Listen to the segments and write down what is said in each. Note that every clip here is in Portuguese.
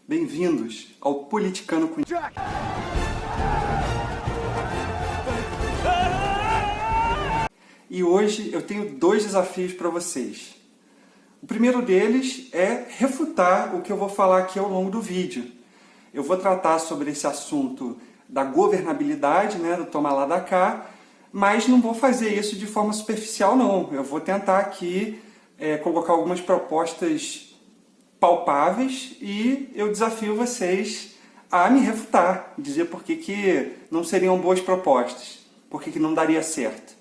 Bem-vindos ao Politicano com Jack! E hoje eu tenho dois desafios para vocês. O primeiro deles é refutar o que eu vou falar aqui ao longo do vídeo. Eu vou tratar sobre esse assunto da governabilidade, do toma lá da cá, mas não vou fazer isso de forma superficial, não. Eu vou tentar aqui colocar algumas propostas palpáveis e eu desafio vocês a me refutar, dizer por que não seriam boas propostas, por que não daria certo.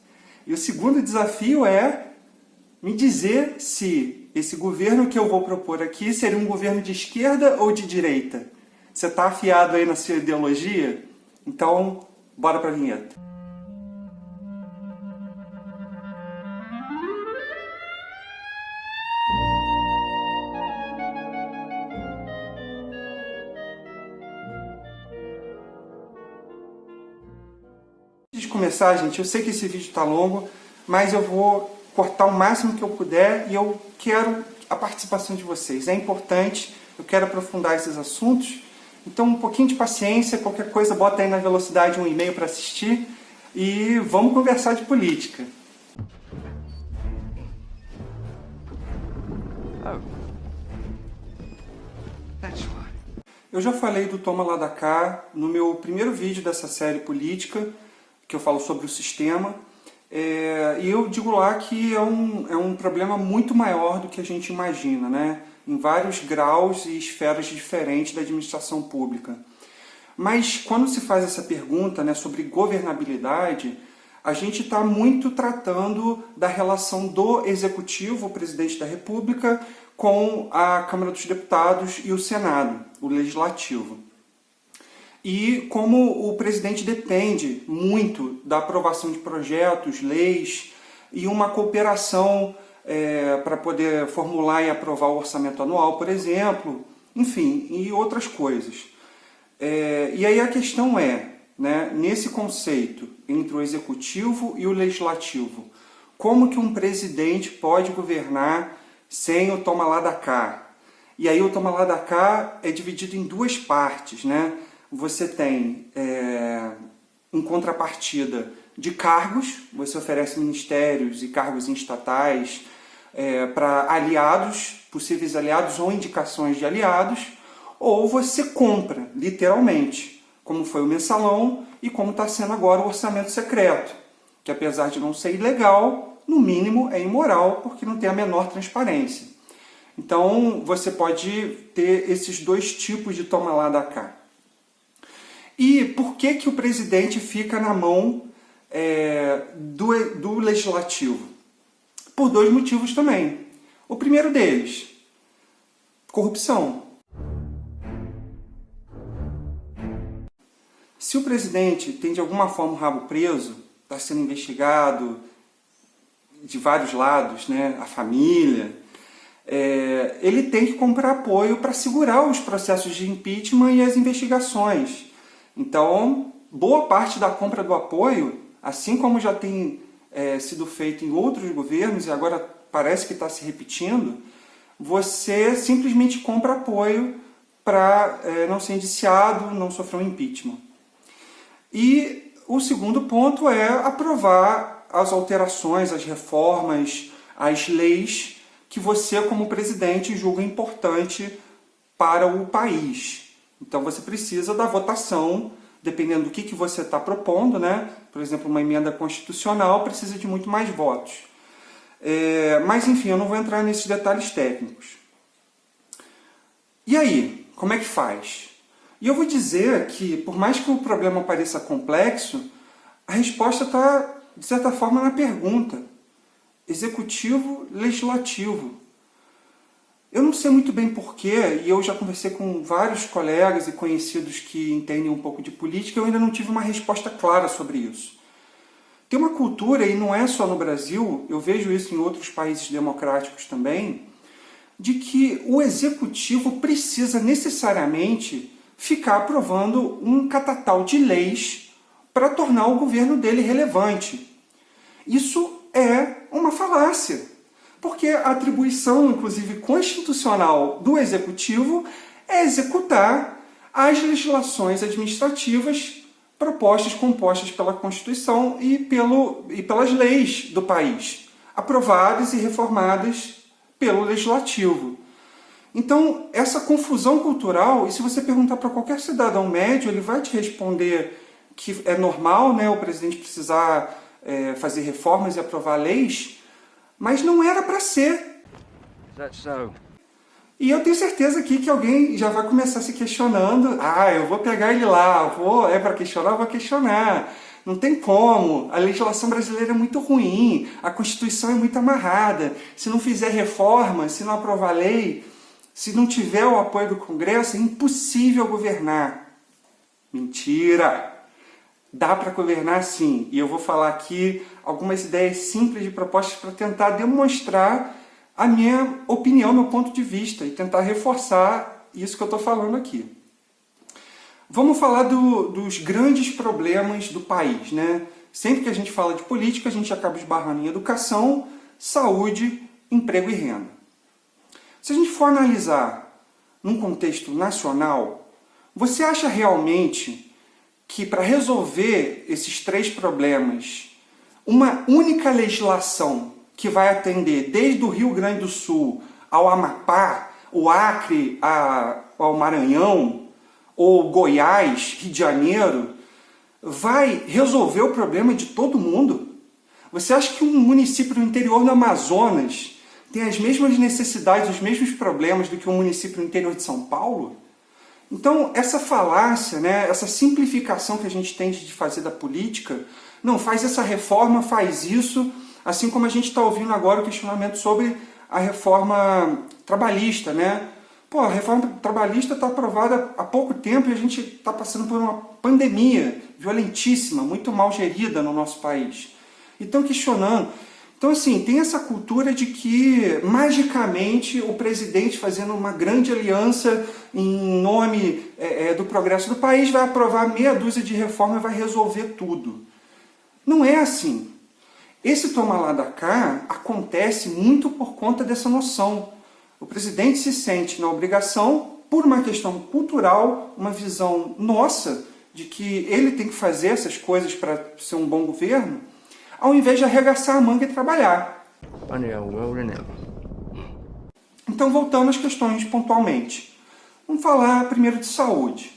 E o segundo desafio é me dizer se esse governo que eu vou propor aqui seria um governo de esquerda ou de direita. Você está afiado aí na sua ideologia? Então, bora para a vinheta. Antes de começar, gente, eu sei que esse vídeo está longo, mas eu vou cortar o máximo que eu puder e eu quero a participação de vocês. É importante, eu quero aprofundar esses assuntos, então um pouquinho de paciência, qualquer coisa bota aí na velocidade um e-mail para assistir e vamos conversar de política. Eu já falei do toma lá da cá no meu primeiro vídeo dessa série política, que eu falo sobre o sistema, e eu digo lá que é um problema muito maior do que a gente imagina, em vários graus e esferas diferentes da administração pública. Mas quando se faz essa pergunta sobre governabilidade, a gente está muito tratando da relação do Executivo, o Presidente da República, com a Câmara dos Deputados e o Senado, o Legislativo. E como o presidente depende muito da aprovação de projetos, leis e uma cooperação para poder formular e aprovar o orçamento anual, por exemplo, enfim, e outras coisas. E aí a questão é, nesse conceito entre o executivo e o legislativo, como que um presidente pode governar sem o toma lá da cá? E aí o toma lá da cá é dividido em duas partes, Você tem, em contrapartida de cargos, você oferece ministérios e cargos estatais para aliados, possíveis aliados ou indicações de aliados, ou você compra, literalmente, como foi o mensalão e como está sendo agora o orçamento secreto, que apesar de não ser ilegal, no mínimo é imoral, porque não tem a menor transparência. Então, você pode ter esses dois tipos de toma lá da cá. E por que o presidente fica na mão do legislativo? Por dois motivos também. O primeiro deles, corrupção. Se o presidente tem de alguma forma o rabo preso, está sendo investigado de vários lados, a família, ele tem que comprar apoio para segurar os processos de impeachment e as investigações. Então, boa parte da compra do apoio, assim como já tem sido feito em outros governos, e agora parece que está se repetindo, você simplesmente compra apoio para não ser indiciado, não sofrer um impeachment. E o segundo ponto é aprovar as alterações, as reformas, as leis que você, como presidente, julga importante para o país. Então você precisa da votação, dependendo do que você está propondo, Por exemplo, uma emenda constitucional precisa de muito mais votos. Mas enfim, eu não vou entrar nesses detalhes técnicos. E aí, como é que faz? E eu vou dizer que, por mais que o problema pareça complexo, a resposta está, de certa forma, na pergunta. Executivo, legislativo. Eu não sei muito bem porquê, e eu já conversei com vários colegas e conhecidos que entendem um pouco de política, eu ainda não tive uma resposta clara sobre isso. Tem uma cultura, e não é só no Brasil, eu vejo isso em outros países democráticos também, de que o executivo precisa necessariamente ficar aprovando um catatal de leis para tornar o governo dele relevante. Isso é uma falácia. Porque a atribuição, inclusive constitucional, do Executivo é executar as legislações administrativas compostas pela Constituição e pelas leis do país, aprovadas e reformadas pelo Legislativo. Então, essa confusão cultural, e se você perguntar para qualquer cidadão médio, ele vai te responder que é normal, né, o presidente precisar fazer reformas e aprovar leis, mas não era para ser. E eu tenho certeza aqui que alguém já vai começar se questionando. Eu vou pegar ele lá, é para questionar, eu vou questionar. Não tem como, a legislação brasileira é muito ruim, a Constituição é muito amarrada. Se não fizer reforma, se não aprovar lei, se não tiver o apoio do Congresso, é impossível governar. Mentira! Dá para governar sim. E eu vou falar aqui algumas ideias simples de propostas para tentar demonstrar a minha opinião, meu ponto de vista e tentar reforçar isso que eu estou falando aqui. Vamos falar dos grandes problemas do país, né? Sempre que a gente fala de política, a gente acaba esbarrando em educação, saúde, emprego e renda. Se a gente for analisar num contexto nacional, você acha realmente que para resolver esses três problemas, uma única legislação que vai atender desde o Rio Grande do Sul ao Amapá, o Acre ao Maranhão, ou Goiás, Rio de Janeiro, vai resolver o problema de todo mundo? Você acha que um município do interior do Amazonas tem as mesmas necessidades, os mesmos problemas do que um município no interior de São Paulo? Então, essa falácia, né, essa simplificação que a gente tem de fazer da política, não, faz essa reforma, faz isso, assim como a gente está ouvindo agora o questionamento sobre a reforma trabalhista, né? Pô, a reforma trabalhista está aprovada há pouco tempo e a gente está passando por uma pandemia violentíssima, muito mal gerida no nosso país. E estão questionando. Então, assim, tem essa cultura de que, magicamente, o presidente, fazendo uma grande aliança em nome do progresso do país, vai aprovar meia dúzia de reformas e vai resolver tudo. Não é assim. Esse toma lá da cá acontece muito por conta dessa noção. O presidente se sente na obrigação, por uma questão cultural, uma visão nossa, de que ele tem que fazer essas coisas para ser um bom governo, ao invés de arregaçar a manga e trabalhar. Então, voltando às questões pontualmente. Vamos falar primeiro de saúde.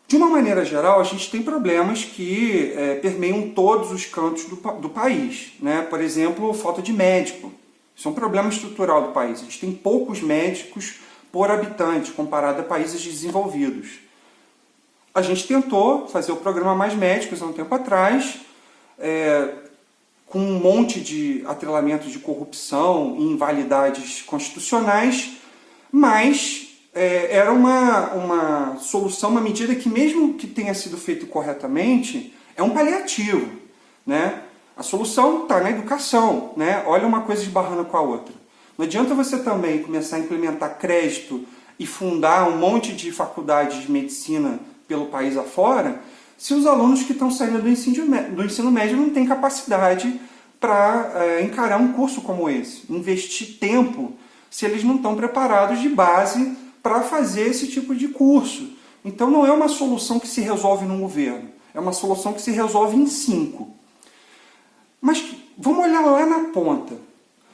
De uma maneira geral, a gente tem problemas que permeiam todos os cantos do país, né? Por exemplo, falta de médico. Isso é um problema estrutural do país. A gente tem poucos médicos por habitante, comparado a países desenvolvidos. A gente tentou fazer o programa Mais Médicos há um tempo atrás, com um monte de atrelamentos de corrupção e invalidades constitucionais, mas era uma solução, uma medida que, mesmo que tenha sido feito corretamente, é um paliativo, né? A solução está na educação, né? Olha uma coisa esbarrando com a outra. Não adianta você também começar a implementar crédito e fundar um monte de faculdades de medicina pelo país afora, se os alunos que estão saindo do ensino médio não têm capacidade para encarar um curso como esse, investir tempo, se eles não estão preparados de base para fazer esse tipo de curso. Então não é uma solução que se resolve num governo, é uma solução que se resolve em 5. Mas vamos olhar lá na ponta.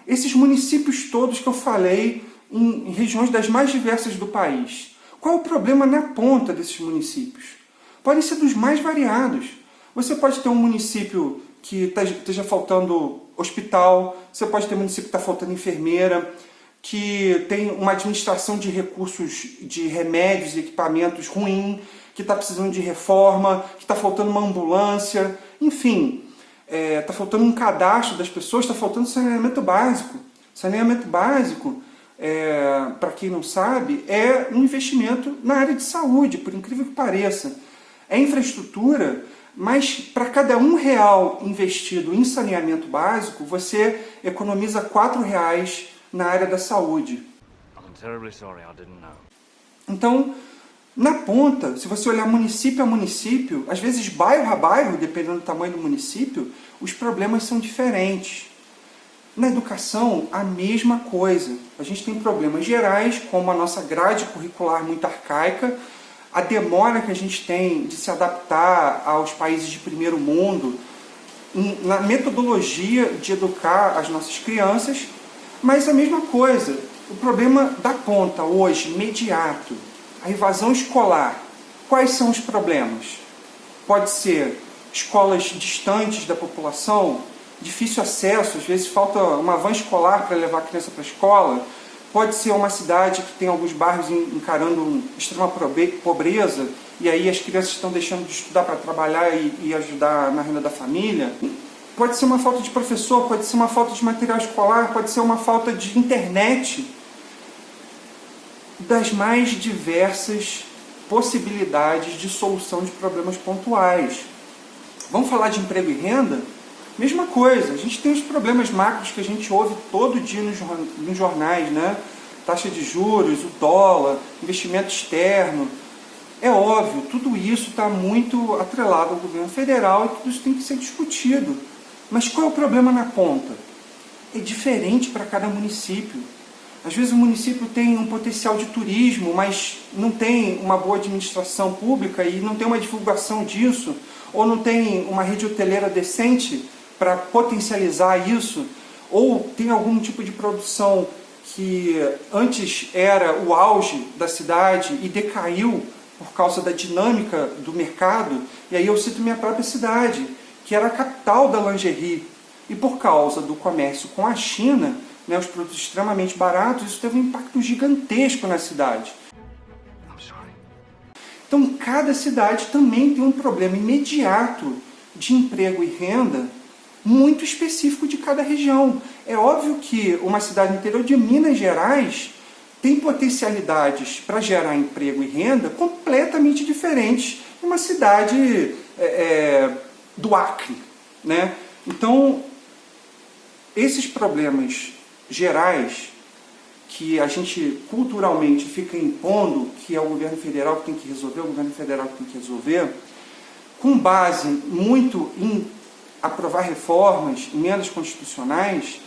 Esses municípios todos que eu falei, em regiões das mais diversas do país. Qual é o problema na ponta desses municípios? Podem ser dos mais variados. Você pode ter um município que esteja faltando hospital, você pode ter um município que está faltando enfermeira, que tem uma administração de recursos, de remédios e equipamentos ruim, que está precisando de reforma, que está faltando uma ambulância, enfim, está faltando um cadastro das pessoas, está faltando saneamento básico. Saneamento básico, para quem não sabe, é um investimento na área de saúde, por incrível que pareça. É infraestrutura, mas para cada R$1 investido em saneamento básico, você economiza R$4 na área da saúde. Então, na ponta, se você olhar município a município, às vezes bairro a bairro, dependendo do tamanho do município, os problemas são diferentes. Na educação, a mesma coisa. A gente tem problemas gerais, como a nossa grade curricular muito arcaica, a demora que a gente tem de se adaptar aos países de primeiro mundo, na metodologia de educar as nossas crianças, mas a mesma coisa, o problema da ponta hoje, imediato, a evasão escolar. Quais são os problemas? Pode ser escolas distantes da população, difícil acesso, às vezes falta uma van escolar para levar a criança para a escola. Pode ser uma cidade que tem alguns bairros encarando extrema pobreza, e aí as crianças estão deixando de estudar para trabalhar e ajudar na renda da família. Pode ser uma falta de professor, pode ser uma falta de material escolar, pode ser uma falta de internet. Das mais diversas possibilidades de solução de problemas pontuais. Vamos falar de emprego e renda? Mesma coisa, a gente tem os problemas macros que a gente ouve todo dia nos jornais, né? Taxa de juros, o dólar, investimento externo. É óbvio, tudo isso está muito atrelado ao governo federal e tudo isso tem que ser discutido. Mas qual é o problema na ponta? É diferente para cada município. Às vezes o município tem um potencial de turismo, mas não tem uma boa administração pública e não tem uma divulgação disso, ou não tem uma rede hoteleira decente para potencializar isso, ou tem algum tipo de produção que antes era o auge da cidade e decaiu por causa da dinâmica do mercado. E aí eu cito minha própria cidade, que era a capital da lingerie, e por causa do comércio com a China, né, os produtos extremamente baratos, isso teve um impacto gigantesco na cidade. Então, cada cidade também tem um problema imediato de emprego e renda muito específico de cada região. É óbvio que uma cidade no interior de Minas Gerais tem potencialidades para gerar emprego e renda completamente diferentes de uma cidade do Acre, né? Então, esses problemas gerais que a gente culturalmente fica impondo que é o governo federal que tem que resolver, com base muito em aprovar reformas, emendas constitucionais,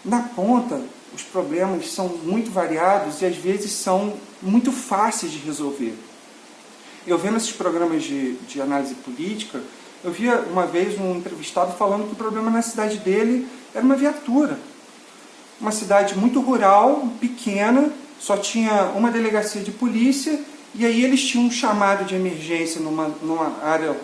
na ponta os problemas são muito variados e às vezes são muito fáceis de resolver. Eu vendo esses programas de análise política, eu via uma vez um entrevistado falando que o problema na cidade dele era uma viatura. Uma cidade muito rural, pequena, só tinha uma delegacia de polícia, e aí eles tinham um chamado de emergência numa área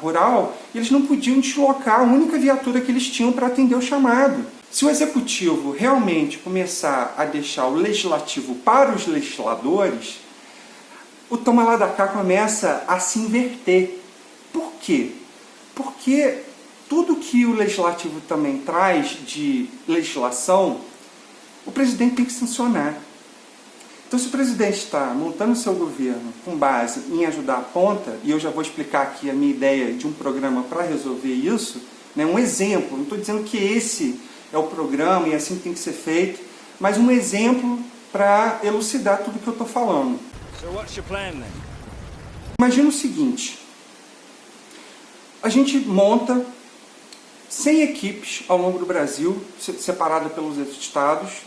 rural, e eles não podiam deslocar a única viatura que eles tinham para atender o chamado. Se o executivo realmente começar a deixar o legislativo para os legisladores, o toma lá da cá começa a se inverter. Por quê? Porque tudo que o legislativo também traz de legislação, o presidente tem que sancionar. Então, se o presidente está montando o seu governo com base em ajudar a ponta, e eu já vou explicar aqui a minha ideia de um programa para resolver isso, né, um exemplo, não estou dizendo que esse é o programa e assim tem que ser feito, mas um exemplo para elucidar tudo que eu estou falando. So what's your plan, then? Imagina o seguinte, a gente monta 100 equipes ao longo do Brasil, separada pelos estados,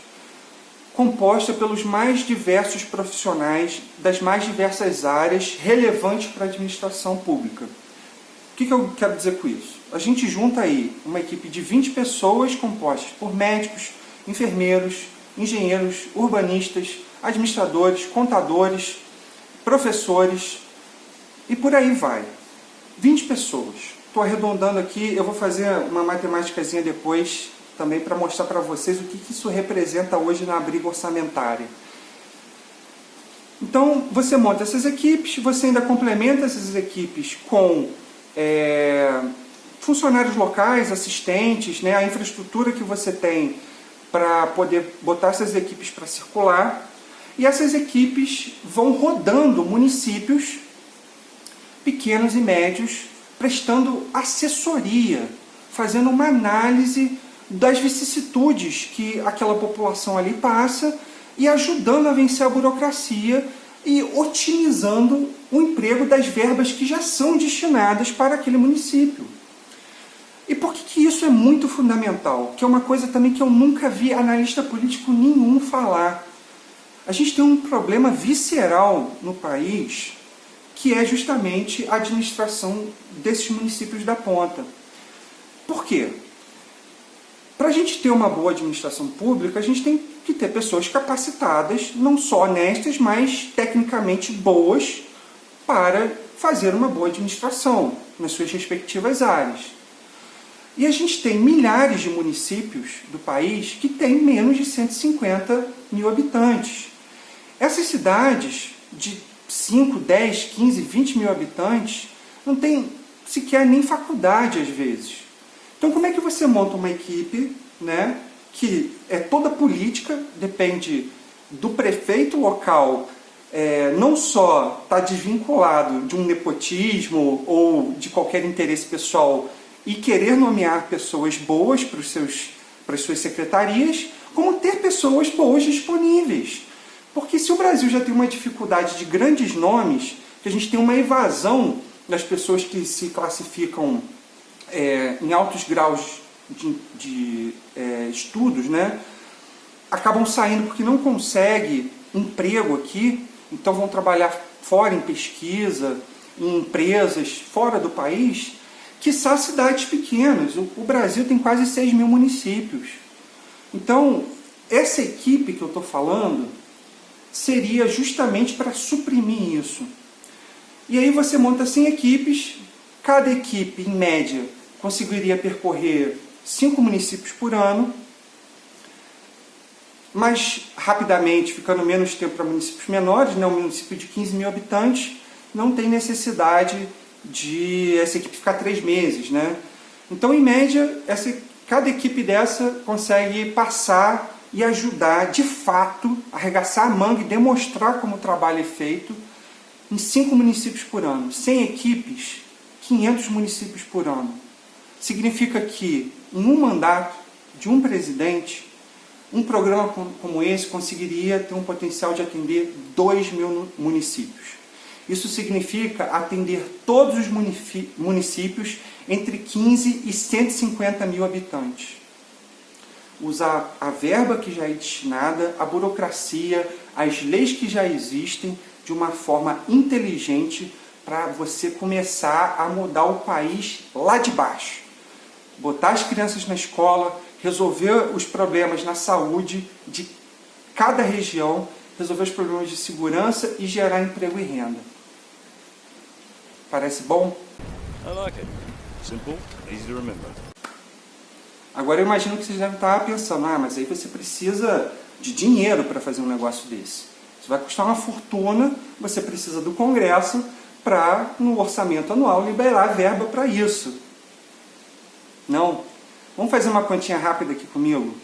composta pelos mais diversos profissionais das mais diversas áreas relevantes para a administração pública. O que eu quero dizer com isso? A gente junta aí uma equipe de 20 pessoas compostas por médicos, enfermeiros, engenheiros, urbanistas, administradores, contadores, professores e por aí vai. 20 pessoas. Estou arredondando aqui, eu vou fazer uma matemáticazinha depois também para mostrar para vocês o que isso representa hoje na briga orçamentária. Então, você monta essas equipes, você ainda complementa essas equipes com funcionários locais, assistentes, né, a infraestrutura que você tem para poder botar essas equipes para circular, e essas equipes vão rodando municípios pequenos e médios, prestando assessoria, fazendo uma análise das vicissitudes que aquela população ali passa e ajudando a vencer a burocracia e otimizando o emprego das verbas que já são destinadas para aquele município. E por que isso é muito fundamental? Que é uma coisa também que eu nunca vi analista político nenhum falar. A gente tem um problema visceral no país, que é justamente a administração desses municípios da ponta. Por quê? Para a gente ter uma boa administração pública, a gente tem que ter pessoas capacitadas, não só honestas, mas tecnicamente boas para fazer uma boa administração nas suas respectivas áreas. E a gente tem milhares de municípios do país que têm menos de 150 mil habitantes. Essas cidades de 5, 10, 15, 20 mil habitantes não tem sequer nem faculdade às vezes. Então como é que você monta uma equipe, né, que é toda política, depende do prefeito local, não só está desvinculado de um nepotismo ou de qualquer interesse pessoal e querer nomear pessoas boas para as suas secretarias, como ter pessoas boas disponíveis. Porque se o Brasil já tem uma dificuldade de grandes nomes, que a gente tem uma evasão das pessoas que se classificam em altos graus de estudos, né, acabam saindo porque não conseguem emprego aqui, então vão trabalhar fora em pesquisa, em empresas fora do país, quiçá cidades pequenas. O Brasil tem quase 6 mil municípios. Então, essa equipe que eu estou falando seria justamente para suprimir isso. E aí você monta 100 equipes, cada equipe, em média, conseguiria percorrer 5 municípios por ano, mas rapidamente, ficando menos tempo para municípios menores, né? Um município de 15 mil habitantes não tem necessidade de essa equipe ficar 3 meses. Né? Então, em média, cada equipe dessa consegue passar e ajudar, de fato, a arregaçar a manga e demonstrar como o trabalho é feito em 5 municípios por ano. 100 equipes, 500 municípios por ano. Significa que, em um mandato de um presidente, um programa como esse conseguiria ter um potencial de atender 2 mil municípios. Isso significa atender todos os municípios entre 15 e 150 mil habitantes. Usar a verba que já é destinada, a burocracia, as leis que já existem, de uma forma inteligente para você começar a mudar o país lá de baixo. Botar as crianças na escola, resolver os problemas na saúde de cada região, resolver os problemas de segurança e gerar emprego e renda. Parece bom? I like it. Simple, easy to remember. Agora eu imagino que vocês devem estar pensando, mas aí você precisa de dinheiro para fazer um negócio desse. Isso vai custar uma fortuna, você precisa do Congresso para, no orçamento anual, liberar verba para isso. Não. Vamos fazer uma continha rápida aqui comigo?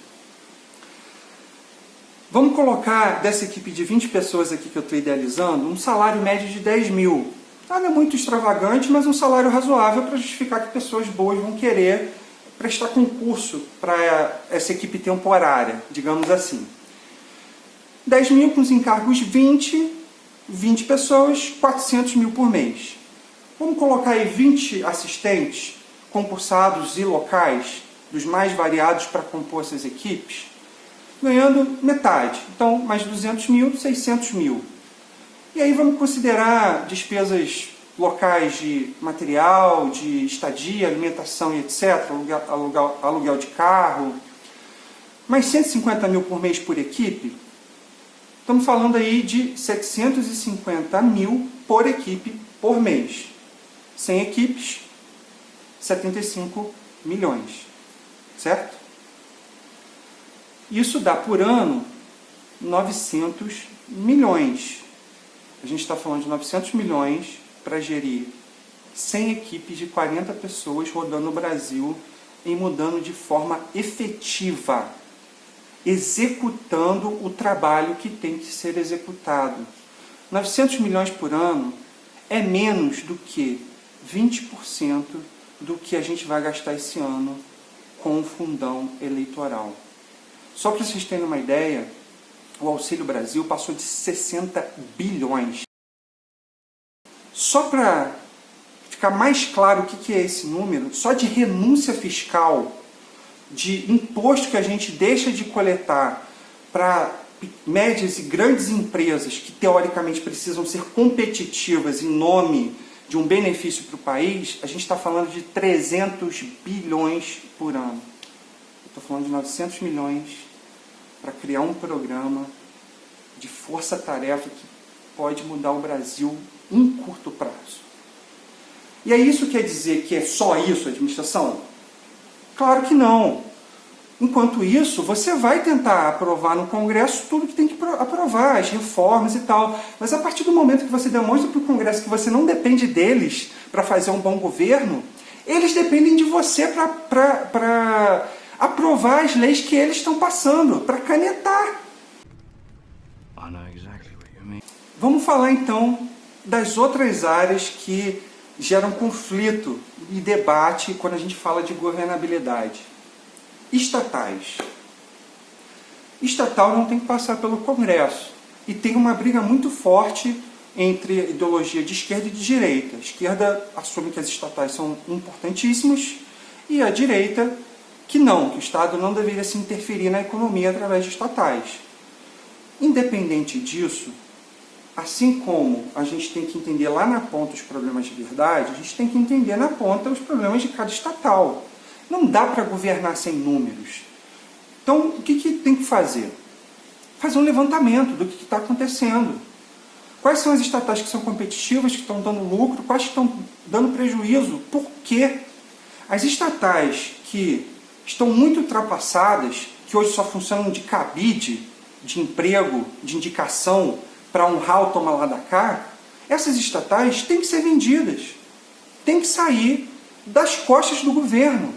Vamos colocar dessa equipe de 20 pessoas aqui que eu estou idealizando, um salário médio de 10 mil. Nada muito extravagante, mas um salário razoável para justificar que pessoas boas vão querer prestar concurso para essa equipe temporária, digamos assim. 10 mil com os encargos 20 pessoas, 400 mil por mês. Vamos colocar aí 20 assistentes concursados e locais, dos mais variados para compor essas equipes, ganhando metade. Então, mais 200 mil, 600 mil. E aí vamos considerar despesas locais de material, de estadia, alimentação e etc., aluguel de carro, mais 150 mil por mês por equipe. Estamos falando aí de 750 mil por equipe por mês. 100 equipes, 75 milhões. Certo? Isso dá por ano 900 milhões. A gente está falando de 900 milhões para gerir 100 equipes de 40 pessoas rodando o Brasil e mudando de forma efetiva, executando o trabalho que tem que ser executado. 900 milhões por ano é menos do que 20% do que a gente vai gastar esse ano com o fundão eleitoral. Só para vocês terem uma ideia, o Auxílio Brasil passou de 60 bilhões. Só para ficar mais claro o que é esse número, só de renúncia fiscal, de imposto que a gente deixa de coletar para médias e grandes empresas que teoricamente precisam ser competitivas em nome de um benefício para o país, a gente está falando de 300 bilhões por ano. Estou falando de 900 milhões para criar um programa de força-tarefa que pode mudar o Brasil em curto prazo. E aí isso quer dizer que é só isso a administração? Claro que não. Enquanto isso, você vai tentar aprovar no Congresso tudo que tem que aprovar, as reformas e tal. Mas a partir do momento que você demonstra para o Congresso que você não depende deles para fazer um bom governo, eles dependem de você para aprovar as leis que eles estão passando, para canetar. I know exactly what you mean. Vamos falar então das outras áreas que geram conflito e debate quando a gente fala de governabilidade. Estatais. Estatal não tem que passar pelo Congresso. E tem uma briga muito forte entre a ideologia de esquerda e de direita. A esquerda assume que as estatais são importantíssimas e a direita que não, que o Estado não deveria se interferir na economia através de estatais. Independente disso, assim como a gente tem que entender lá na ponta os problemas de verdade, a gente tem que entender na ponta os problemas de cada estatal. Não dá para governar sem números. Então, o que tem que fazer? Fazer um levantamento do que está acontecendo. Quais são as estatais que são competitivas, que estão dando lucro, quais que estão dando prejuízo, por quê? As estatais que estão muito ultrapassadas, que hoje só funcionam de cabide, de emprego, de indicação, para honrar o toma lá da cá, essas estatais têm que ser vendidas. Têm que sair das costas do governo.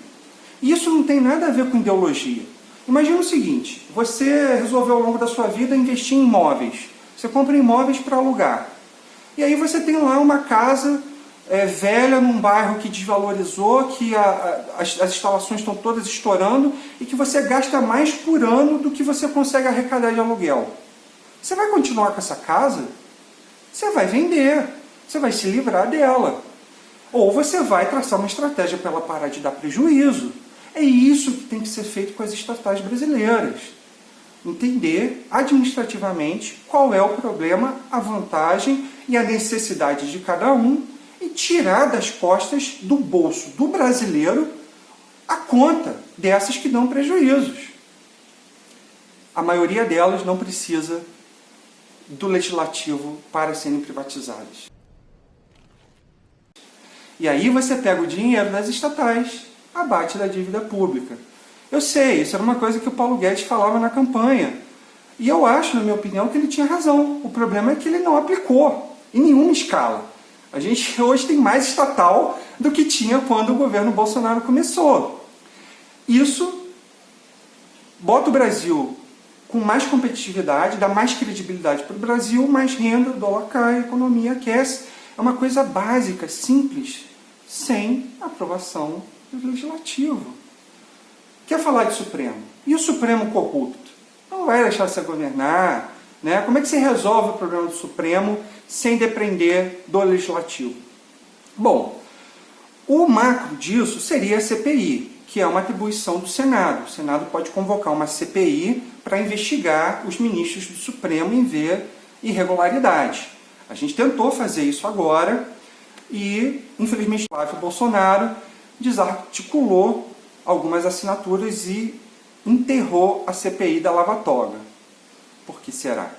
E isso não tem nada a ver com ideologia. Imagina o seguinte, você resolveu ao longo da sua vida investir em imóveis. Você compra imóveis para alugar. E aí você tem lá uma casa velha num bairro que desvalorizou, que as instalações estão todas estourando e que você gasta mais por ano do que você consegue arrecadar de aluguel. Você vai continuar com essa casa? Você vai vender. Você vai se livrar dela. Ou você vai traçar uma estratégia para ela parar de dar prejuízo. É isso que tem que ser feito com as estatais brasileiras. Entender administrativamente qual é o problema, a vantagem e a necessidade de cada um e tirar das costas do bolso do brasileiro a conta dessas que dão prejuízos. A maioria delas não precisa do legislativo para serem privatizadas. E aí você pega o dinheiro das estatais, abate da dívida pública. Eu sei, isso era uma coisa que o Paulo Guedes falava na campanha. E eu acho, na minha opinião, que ele tinha razão. O problema é que ele não aplicou em nenhuma escala. A gente hoje tem mais estatal do que tinha quando o governo Bolsonaro começou. Isso bota o Brasil com mais competitividade, dá mais credibilidade para o Brasil, mais renda, o dólar cai, a economia aquece. É uma coisa básica, simples, sem aprovação do Legislativo. Quer falar de Supremo? E o Supremo corrupto? Não vai deixar você governar, né? Como é que você resolve o problema do Supremo sem depender do Legislativo? Bom, o macro disso seria a CPI, que é uma atribuição do Senado. O Senado pode convocar uma CPI para investigar os ministros do Supremo em ver irregularidade. A gente tentou fazer isso agora e, infelizmente, o Flávio Bolsonaro desarticulou algumas assinaturas e enterrou a CPI da Lava Toga. Por que será?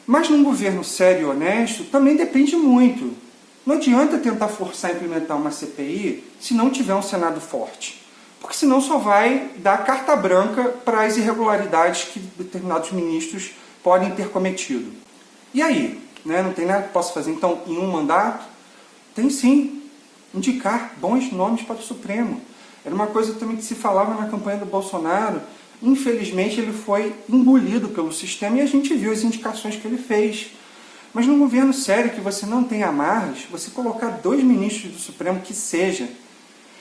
Mas num governo sério e honesto também depende muito. Não adianta tentar forçar a implementar uma CPI se não tiver um Senado forte. Porque senão só vai dar carta branca para as irregularidades que determinados ministros podem ter cometido. E aí? Né? Não tem nada que possa fazer então em um mandato? Tem sim. Indicar bons nomes para o Supremo. Era uma coisa também que se falava na campanha do Bolsonaro. Infelizmente ele foi engolido pelo sistema e a gente viu as indicações que ele fez. Mas num governo sério que você não tem amarras, você colocar 2 ministros do Supremo que sejam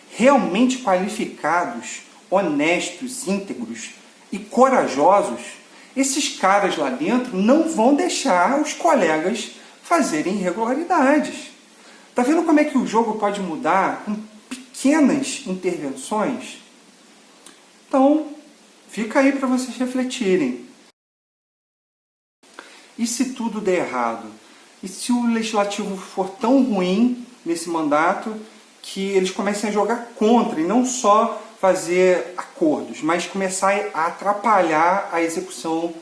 realmente qualificados, honestos, íntegros e corajosos, esses caras lá dentro não vão deixar os colegas fazerem irregularidades. Tá vendo como é que o jogo pode mudar com pequenas intervenções? Então, fica aí para vocês refletirem. E se tudo der errado? E se o legislativo for tão ruim nesse mandato que eles comecem a jogar contra e não só fazer acordos, mas começar a atrapalhar a execução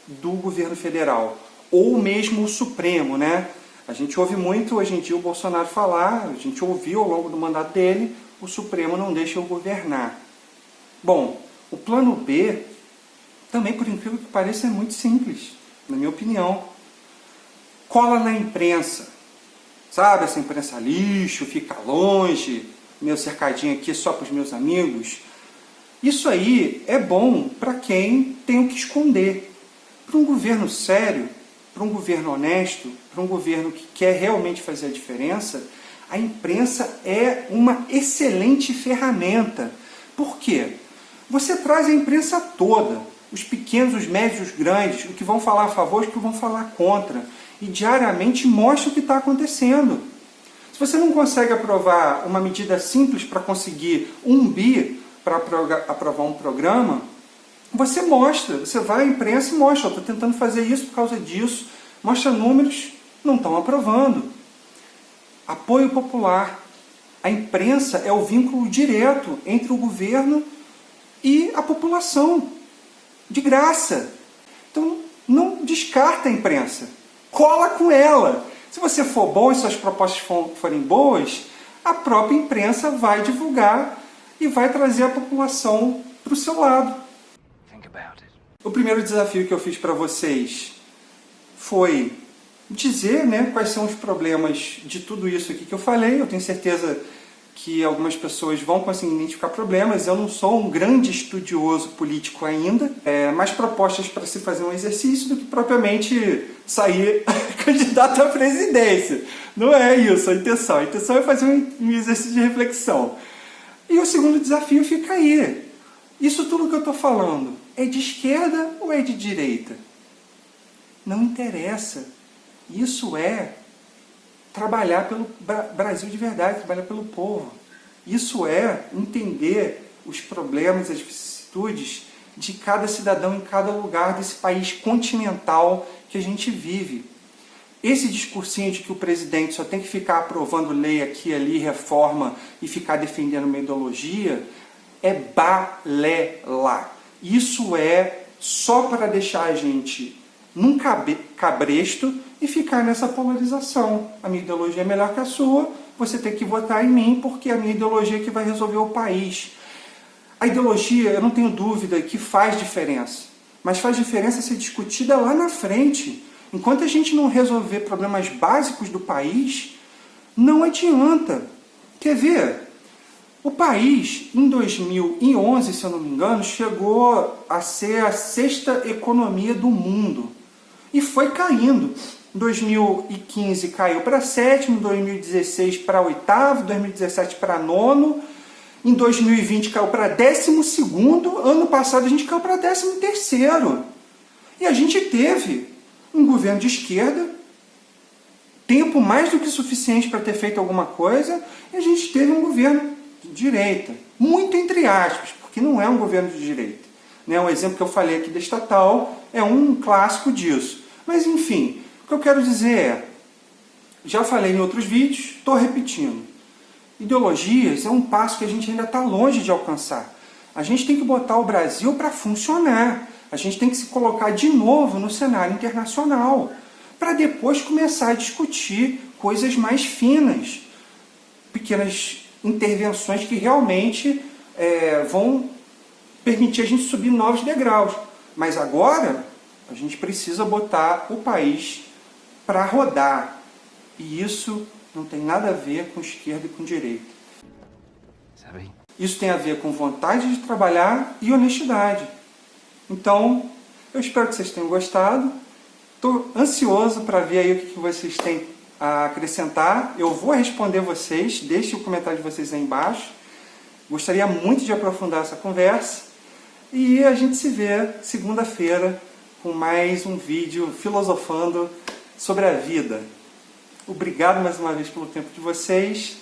do governo federal? Ou mesmo o Supremo, né? A gente ouve muito hoje em dia o Bolsonaro falar, a gente ouviu ao longo do mandato dele, o Supremo não deixa eu governar. Bom, o plano B, também por incrível que pareça, é muito simples, na minha opinião. Cola na imprensa, sabe? Essa imprensa lixo, fica longe, meu cercadinho aqui só para os meus amigos. Isso aí é bom para quem tem o que esconder. Para um governo sério, para um governo honesto, para um governo que quer realmente fazer a diferença, a imprensa é uma excelente ferramenta. Por quê? Você traz a imprensa toda, os pequenos, os médios, os grandes, o que vão falar a favor, os que vão falar contra, e diariamente mostra o que está acontecendo. Se você não consegue aprovar uma medida simples para conseguir 1 bi para aprovar um programa, você mostra, você vai à imprensa e mostra, estou tentando fazer isso por causa disso, mostra números, não estão aprovando. Apoio popular. A imprensa é o vínculo direto entre o governo e a população, de graça. Então, não descarta a imprensa, cola com ela. Se você for bom e suas propostas forem boas, a própria imprensa vai divulgar e vai trazer a população para o seu lado. O primeiro desafio que eu fiz para vocês foi dizer, né, quais são os problemas de tudo isso aqui que eu falei. Eu tenho certeza que algumas pessoas vão conseguir identificar problemas. Eu não sou um grande estudioso político ainda, mais propostas para se fazer um exercício do que propriamente sair candidato à presidência. Não é isso a intenção. A intenção é fazer um exercício de reflexão. E o segundo desafio fica aí. Isso tudo que eu estou falando é de esquerda ou é de direita? Não interessa. Isso é trabalhar pelo Brasil de verdade, trabalhar pelo povo. Isso é entender os problemas, as vicissitudes de cada cidadão em cada lugar desse país continental que a gente vive. Esse discursinho de que o presidente só tem que ficar aprovando lei aqui e ali, reforma, e ficar defendendo uma ideologia, é balela. Isso é só para deixar a gente num cabresto e ficar nessa polarização. A minha ideologia é melhor que a sua, você tem que votar em mim porque é a minha ideologia é que vai resolver o país. A ideologia, eu não tenho dúvida que faz diferença, mas faz diferença ser discutida lá na frente. Enquanto a gente não resolver problemas básicos do país, não adianta. Quer ver? O país, em 2011, se eu não me engano, chegou a ser a 6ª economia do mundo. E foi caindo. Em 2015 caiu para 7º, em 2016 para 8º, 2017 para 9º, em 2020 caiu para 12º, ano passado a gente caiu para 13º. E a gente teve um governo de esquerda, tempo mais do que suficiente para ter feito alguma coisa, e a gente teve um governo de direita, muito entre aspas, porque não é um governo de direita. Né? Um exemplo que eu falei aqui da estatal é um clássico disso. Mas enfim, o que eu quero dizer é, já falei em outros vídeos, estou repetindo, ideologias é um passo que a gente ainda está longe de alcançar. A gente tem que botar o Brasil para funcionar, a gente tem que se colocar de novo no cenário internacional, para depois começar a discutir coisas mais finas, pequenas intervenções que realmente vão permitir a gente subir novos degraus. Mas agora a gente precisa botar o país para rodar. E isso não tem nada a ver com esquerda e com direita. Sabe? Isso tem a ver com vontade de trabalhar e honestidade. Então, eu espero que vocês tenham gostado. Estou ansioso para ver aí o que vocês têm a acrescentar. Eu vou responder vocês, deixe o comentário de vocês aí embaixo. Gostaria muito de aprofundar essa conversa. E a gente se vê segunda-feira com mais um vídeo filosofando sobre a vida. Obrigado mais uma vez pelo tempo de vocês.